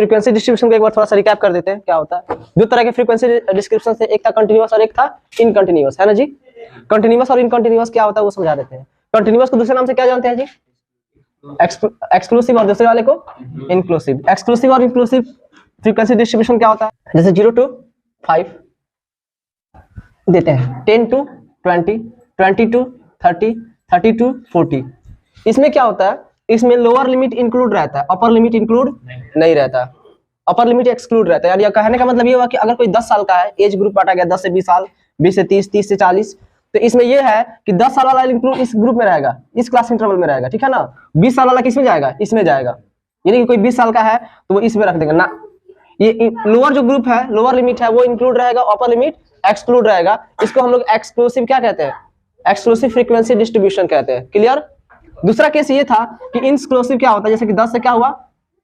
Frequency distribution को एक बार थोड़ा सा रिकैप कर देते हैं क्या होता है। दो तरह के फ्रीक्वेंसी डिस्क्रिप्शन है, एक था कंटिन्यूअस और एक था इनकंटिन्यूअस, है ना जी। कंटिन्यूअस और इनकंटिन्यूअस क्या होता है वो समझा देते हैं। कंटिन्यूअस को दूसरे नाम से क्या जानते हैं जी? एक्सक्लूसिव, और दूसरे वाले को इंक्लूसिव। एक्सक्लूसिव और इंक्लूसिव फ्रीक्वेंसी डिस्ट्रीब्यूशन क्या होता है? जैसे 0 to 5 देते हैं, 10 to 20, 20 to 30, 30 to 40। इसमें क्या होता है? इसमें लोअर लिमिट इंक्लूड रहता है, अपर लिमिट इंक्लूड नहीं रहता, अपर लिमिट एक्सक्लूड रहता है। यानी कहने का मतलब ये हुआ कि अगर कोई 10 साल का है, एज ग्रुप बांटा गया 10 से 20 साल, 20 से 30, 30 से 40, तो इसमें ये है कि 10 साल वाला इस ग्रुप में रहेगा, इस क्लास इंटरवल में रहेगा, ठीक है ना। 20 साल वाला किसमें जाएगा? इसमें जाएगा। यानी कि कोई 20 साल का है तो वो इसमें रख देंगे ना। ये लोअर जो ग्रुप है, लोअर लिमिट है, वो इंक्लूड रहेगा, अपर लिमिट एक्सक्लूड रहेगा। इसको हम लोग एक्सक्लूसिव क्या कहते हैं? एक्सक्लूसिव फ्रीक्वेंसी डिस्ट्रीब्यूशन कहते हैं। क्लियर? दूसरा केस ये था कि इंक्लूसिव क्या होता है, जैसे कि 10 से क्या हुआ?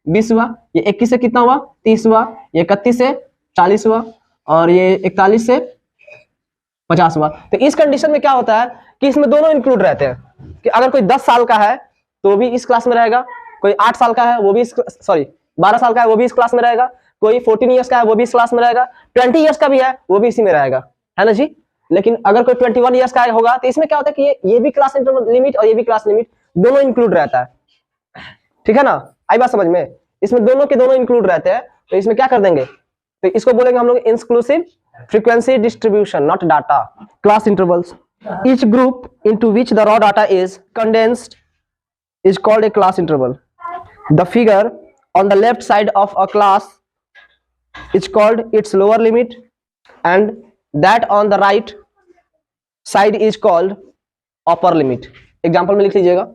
20 हुआ, ये 21 से कितना हुआ? 30 हुआ, ये 31 से 40 हुआ, और ये 41 से 50 हुआ। तो इस कंडीशन में क्या होता है कि इसमें दोनों इंक्लूड रहते हैं, कि अगर कोई 10 साल का है तो भी इस क्लास में रहेगा, कोई 8 साल का है वो भी 12 साल का है वो भी इस क्लास में रहेगा, कोई 14 ईयर्स का है वो भी इस क्लास में रहेगा, 20 ईयर्स का भी है वो भी इसी में रहेगा, है ना जी। लेकिन अगर कोई 21 ईयर्स का होगा तो इसमें क्या होता है कि ये भी क्लास इंटरवल लिमिट और ये भी क्लास लिमिट दोनों इंक्लूड रहता है, ठीक है ना। आई बात समझ में? इसमें दोनों के दोनों इंक्लूड रहते हैं, तो इसमें क्या कर देंगे, तो इसको बोलेंगे हम लोग inclusive frequency distribution, not data. Class intervals, each group into which the raw data is condensed is called a class interval. The figure on the left side of a class is called its lower limit, and that on the right side is called upper limit. Example में लिख लीजिएगा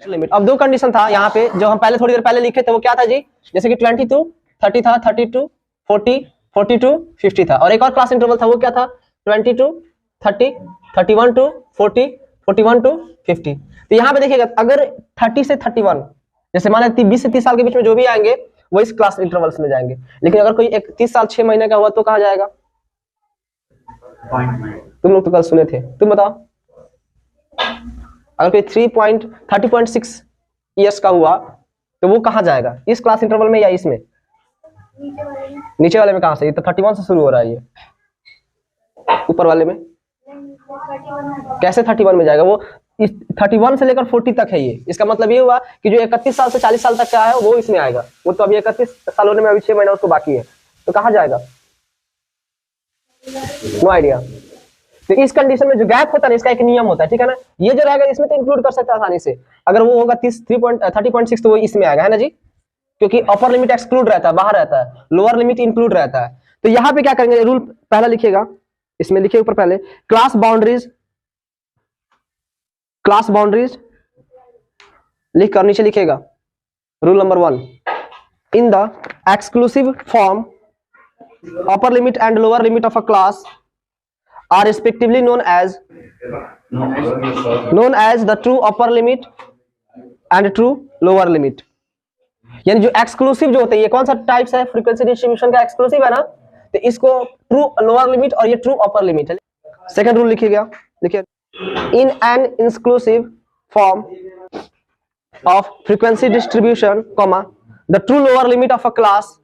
limit. अब दो condition था यहाँ पे जो हम पहले थोड़ी देर पहले लिखे थे, वो क्या था जी? जैसे कि 20 to 30 था, 30 to 40, 40 to 50 था, और एक और क्लास इंटरवल था वो क्या था? 20 to 30, 31 to 40, 41 to 50। तो यहाँ पे देखिएगा अगर 30 से 31, जैसे मान लेते 20 से 30 साल के बीच में जो भी आएंगे वो इस क्लास इंटरवल्स में जाएंगे। लेकिन अगर कोई 30 साल 6 महीने का हुआ तो कहाँ जाएगा? तुम लोग तो कल सुने थे, तुम बताओ। अगर कोई 30.6 ईयर्स का हुआ तो वो कहाँ जाएगा? इस क्लास इंटरवल में या इसमें? नीचे वाले में कहां से? ये तो 31 से शुरू हो रहा है, ये ऊपर वाले में कैसे 31 में जाएगा? वो 31 से लेकर 40 तक है ये। इसका मतलब ये हुआ कि जो 31 साल से 40 साल तक का है वो इसमें आएगा। वो तो अभी 31 साल होने में अभी 6 महीना उसको बाकी है, तो कहाँ जाएगा? No idea. तो इस कंडीशन में जो गैप होता है ना, इसका एक नियम होता है, ठीक है ना। ये जो रहेगा इसमें तो इंक्लूड कर सकता है आसानी से। अगर वो होगा 30.6 तो वो इसमें आएगा, है ना जी, क्योंकि अपर लिमिट एक्सक्लूड रहता है, बाहर रहता है, लोअर लिमिट इंक्लूड रहता है। तो यहाँ पे क्या करेंगे? रूल पहला लिखिएगा, इसमें लिखिए ऊपर पहले क्लास बाउंड्रीज लिख कर नीचे लिखिएगा rule number 1, in the exclusive form upper limit and lower limit of a class are respectively known as the true upper limit and true lower limit. यानी जो एक्सक्लूसिव जो होते हैं, ये कौन सा टाइप्स है फ्रीक्वेंसी डिस्ट्रीब्यूशन का? एक्सक्लूसिव है ना, तो इसको ट्रू लोअर लिमिट और ये ट्रू अपर लिमिट है। सेकंड रूल लिखिएगा, देखिए in an inclusive form of frequency distribution comma the true lower limit of a class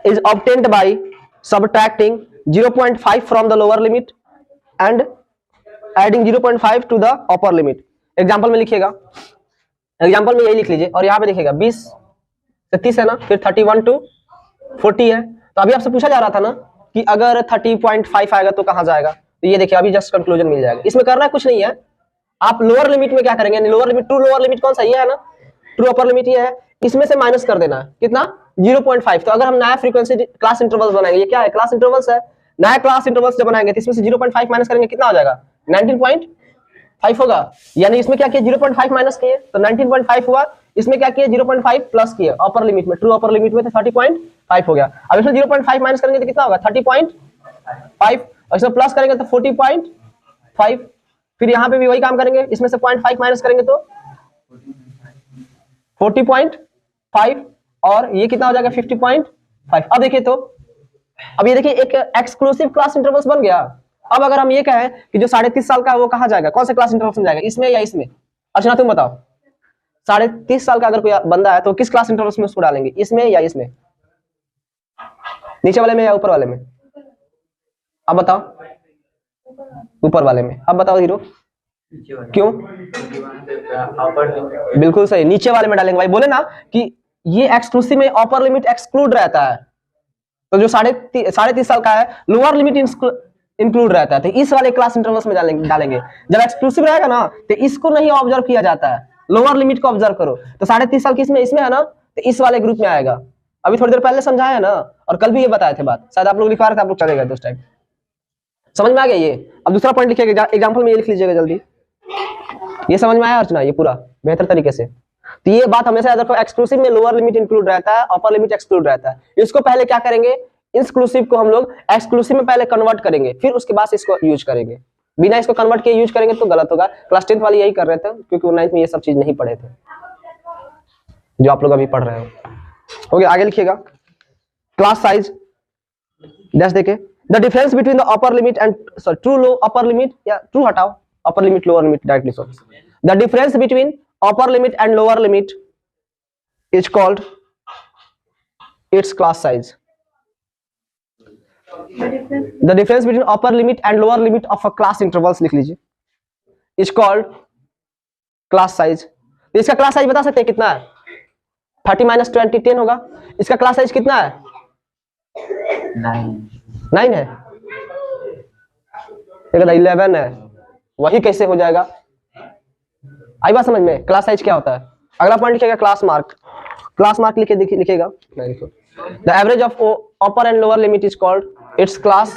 is obtained by subtracting 0.5 from the lower limit and adding 0.5 to the upper limit. Example में लिखिएगा, example में यही लिख लीजिए, और यहाँ पे देखिएगा 20 से 30 है ना, फिर 31 to 40 है। तो अभी आपसे पूछा जा रहा था ना कि अगर 30.5 आएगा तो कहाँ जाएगा? तो ये देखिए अभी जस्ट कंक्लूजन मिल जाएगा। इसमें करना कुछ नहीं है, आप लोअर लिमिट में क्या करेंगे? Lower limit, true lower limit कौन सा? ये है ना, ट्रू अपर लिमिट ये है, इसमें से माइनस कर देना है कितना? 0.5। तो अगर हम नया फ्रीक्वेंसी क्लास इंटरवल्स बनाएंगे, ये क्या है? क्लास इंटरवल्स है। नया क्लास इंटरवल्स जब बनाएंगे तो इसमें से 0.5 माइनस करेंगे, कितना हो जाएगा? 19.5 होगा। यानी इसमें क्या किया? 0.5 माइनस किए तो 19.5 हुआ। इसमें क्या किया? 0.5 प्लस किए अपर लिमिट में, ट्रू अपर लिमिट में, तो 30.5 हो गया। अब इसमें 0.5 माइनस करेंगे तो कितना होगा? 30.5, और इसमें प्लस करेंगे तो 40.5। फिर यहाँ पे भी वही काम करेंगे, इसमें से 0.5 माइनस करेंगे तो 40.5, और ये कितना हो जाएगा? 50.5। अब देखिए, तो अब ये देखिए एक एक्सक्लूसिव क्लास इंटरवल्स बन गया। अब अगर हम ये कहें कि जो 30.5 साल का है वो कहाँ जाएगा? कौन से क्लास इंटरवल्स में जाएगा? इसमें या इसमें? अच्छा तुम बताओ, 30.5 साल का अगर कोई बंदा है तो किस क्लास इंटरवल्स में उसको डालेंगे? इसमें या इसमें? नीचे वाले में या ऊपर वाले में? अब बताओ, ऊपर वाले में। अब बताओ हीरो, क्यों? बिल्कुल सही, नीचे वाले में डालेंगे भाई। बोले ना कि ये एक्सक्लूसिव में अपर लिमिट एक्सक्लूड रहता है, तो जो 3.5 साल का है लोअर लिमिट इंक्लूड रहता है, तो इस वाले क्लास इंटरवल्स में डालेंगे। जब एक्सक्लूसिव रहेगा ना तो इसको नहीं ऑब्जर्व किया जाता है, लोअर लिमिट को ऑब्जर्व करो। तो 3.5 साल किसमें, इसमें है ना, तो इस वाले ग्रुप में आएगा। अभी थोड़ी देर पहले समझाया है ना, और कल भी ये बताए थे बात, शायद आप लोग लिखवा रहे थे, आप लोग चले गए उस टाइम। समझ में आ गया ये? अब दूसरा पॉइंट लिखिएगा, एग्जाम्पल में ये लिख लीजिएगा जल्दी। ये समझ में आया अर्चना? ये पूरा बेहतर तरीके से। तो ये बात हमेशा याद रखो, एक्सक्लूसिव में लोअर लिमिट इंक्लूड रहता है, अपर लिमिट एक्सक्लूड रहता है। इसको पहले क्या करेंगे, इंक्लूसिव को हम लोग एक्सक्लूसिव में पहले कन्वर्ट करेंगे, फिर उसके बाद इसको यूज करेंगे। बिना इसको कन्वर्ट किए यूज करेंगे तो गलत होगा। क्लास 10th वाले यही कर रहे थे, क्योंकि 9th में ये सब चीज नहीं पढ़े थे जो आप लोग अभी पढ़ रहे हो। हो गया, आगे लिखिएगा। क्लास साइज डैश देके, the difference between the upper limit and true low upper limit, या ट्रू हटाओ, upper limit lower limit directly so. The difference between upper limit and lower limit is called its class size. The difference between upper limit and lower limit of a class intervals लिख लीजिए, is called class size. तो इसका class size बता सकते हैं कितना है? 30 - 20 10 होगा। इसका क्लास साइज कितना है? 9 है। एक 11 है, वही कैसे हो जाएगा? आई बात समझ में? क्लास साइज क्या होता है? अगला पॉइंट लिखेगा क्लास मार्क। क्लास मार्क लिखेगा, the average of upper and lower limit is called its class.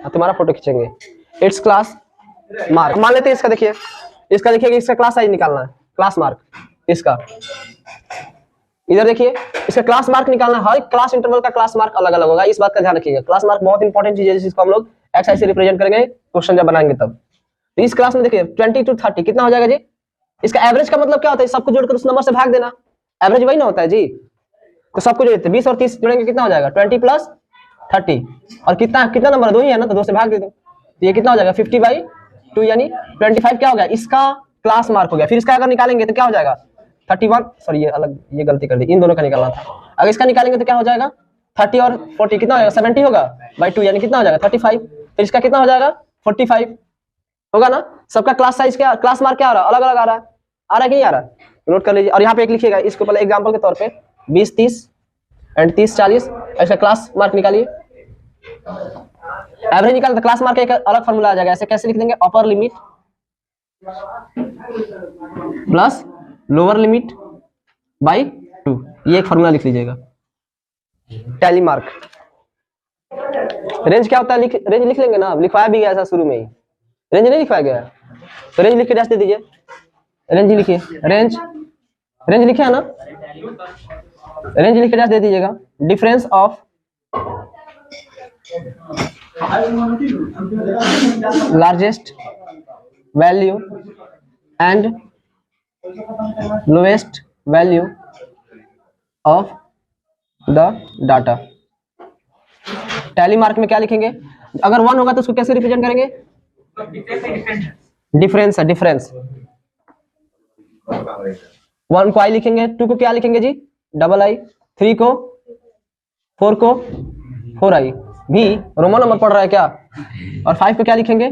तुम्हारा फोटो खींचेंगे, इट्स क्लास मार्क। मान लेते हैं इसका, देखिए इसका, देखिए इसका क्लास साइज निकालना है, क्लास मार्क इसका। इधर देखिए, इसका क्लास मार्क निकालना है। हर क्लास इंटरवल का क्लास मार्क अलग अलग होगा, इस बात का ध्यान रखिएगा। क्लास मार्क बहुत इंपॉर्टेंट चीज है, जिसको हम लोग एक्स आई से रिप्रेजेंट करेंगे क्वेश्चन जब बनाएंगे तब। तो इस क्लास में देखिए 20 to 30 कितना हो जाएगा जी? इसका एवरेज का मतलब क्या होता है? सबको जोड़कर उस नंबर से भाग देना, एवरेज वही ना होता है जी। तो सबको जोड़ते 20 और 30 जोड़ेंगे, कितना हो जाएगा? 20 + 30। और कितना नंबर? 2 ही है ना, तो 2 से भाग दे दो। तो ये कितना हो जाएगा? 50/2 यानी 25 क्या हो गया? इसका क्लास मार्क हो गया। फिर इसका अगर निकालेंगे तो क्या हो जाएगा? 31, सॉरी ये अलग, ये गलती कर दी, इन दोनों का निकालना था। अगर इसका निकालेंगे तो क्या हो जाएगा? 30 और 40 कितना हो जाएगा? 70 होगा बाई 2 यानी कितना हो जाएगा? 35। फिर इसका कितना हो जाएगा? 45 होगा ना। सबका क्लास साइज क्या, क्लास मार्क क्या आ रहा है? अलग अलग आ रहा है कि नहीं आ रहा? नोट कर लीजिए। और यहाँ पे एक लिखिएगा, इसको पहले एग्जांपल के तौर पे 20 30 एंड 30 40 ऐसा क्लास मार्क निकालिए। एवरेज निकालना तो क्लास मार्क का एक अलग फॉर्मूला आ जाएगा। ऐसे कैसे लिख देंगे? Upper limit plus lower limit by 2, ये एक फॉर्मूला लिख लीजिएगा। Tally mark. रेंज क्या होता है? रेंज लिख लेंगे ना, लिखवाया भी गया ऐसा शुरू में ही। रेंज नहीं लिखवाया गया तो रेंज लिख के डैश दे दीजिए। रेंज लिखिए, रेंज लिखे है ना, रेंज लिख के डैश दे दीजिएगा। Difference of largest value and lowest value of the data. Tally mark में क्या लिखेंगे? अगर 1 होगा तो उसको कैसे रिप्रेजेंट करेंगे? डिफरेंस है, डिफरेंस। 1 को आई लिखेंगे, 2 को क्या लिखेंगे जी? डबल आई, 3 को 4 को 4i भी रोमन नंबर पढ़ रहा है क्या? और 5 को क्या लिखेंगे?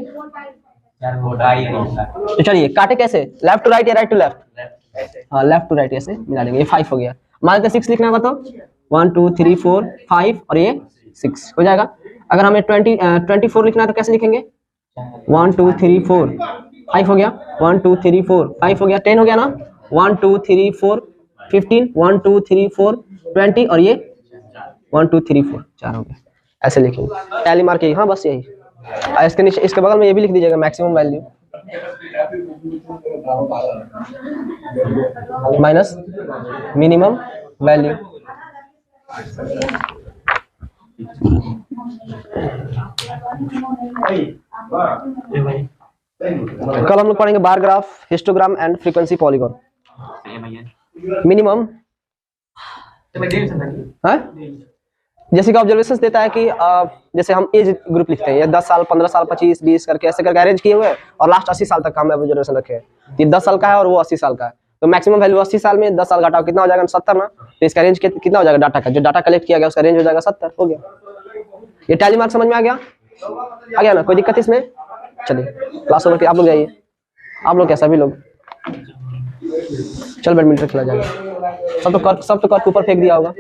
तो चलिए काटे कैसे? लेफ्ट टू राइट या राइट टू लेफ्ट? हाँ लेफ्ट टू राइट ऐसे मिला देंगे। ये 5 हो गया। मान लेते 6 लिखना होगा तो 1 2 3 4 5 और ये 6 हो जाएगा। अगर हमें 24 लिखना है तो कैसे लिखेंगे? 1 2 3 4 5 हो गया। 1 2 3 4 5 हो गया। 10 हो गया ना। 1 2 3 4 15 1 2 3 4 20 और ये 1 2 3 4 4 हो गया। ऐसे लिखेंगे टैली मार्क यही। हाँ बस यही। इसके नीचे, इसके बगल में ये भी लिख दीजिएगा, maximum value minus minimum value. कल हम लोग पढ़ेंगे bar graph, histogram and frequency polygon. Minimum जैसे कि ऑब्जर्वेशंस देता है कि जैसे हम एज ग्रुप लिखते हैं, ये 10 साल 15 साल 25 20 करके ऐसे करके अरेंज किए हुए हैं और लास्ट 80 साल तक का हम ऑब्जर्वेशन रखे हैं। ये 10 साल का है और वो 80 साल का है, तो मैक्सिमम वैल्यू 80 साल में 10 साल घटाओ कितना हो जाएगा? 70 ना। तो इसका रेंज कितना हो जाएगा? डाटा का जो डाटा कलेक्ट किया गया उसका रेंज हो जाएगा 70। हो गया। ये टैली मार्क समझ में आ गया ना? कोई दिक्कत इसमें? चलिए क्लास ओवर, आप लोग जाइए, आप लोग क्या सभी लोग, चल बैडमिंटन खेला जाएगा। सब तो कर्क ऊपर फेंक दिया होगा।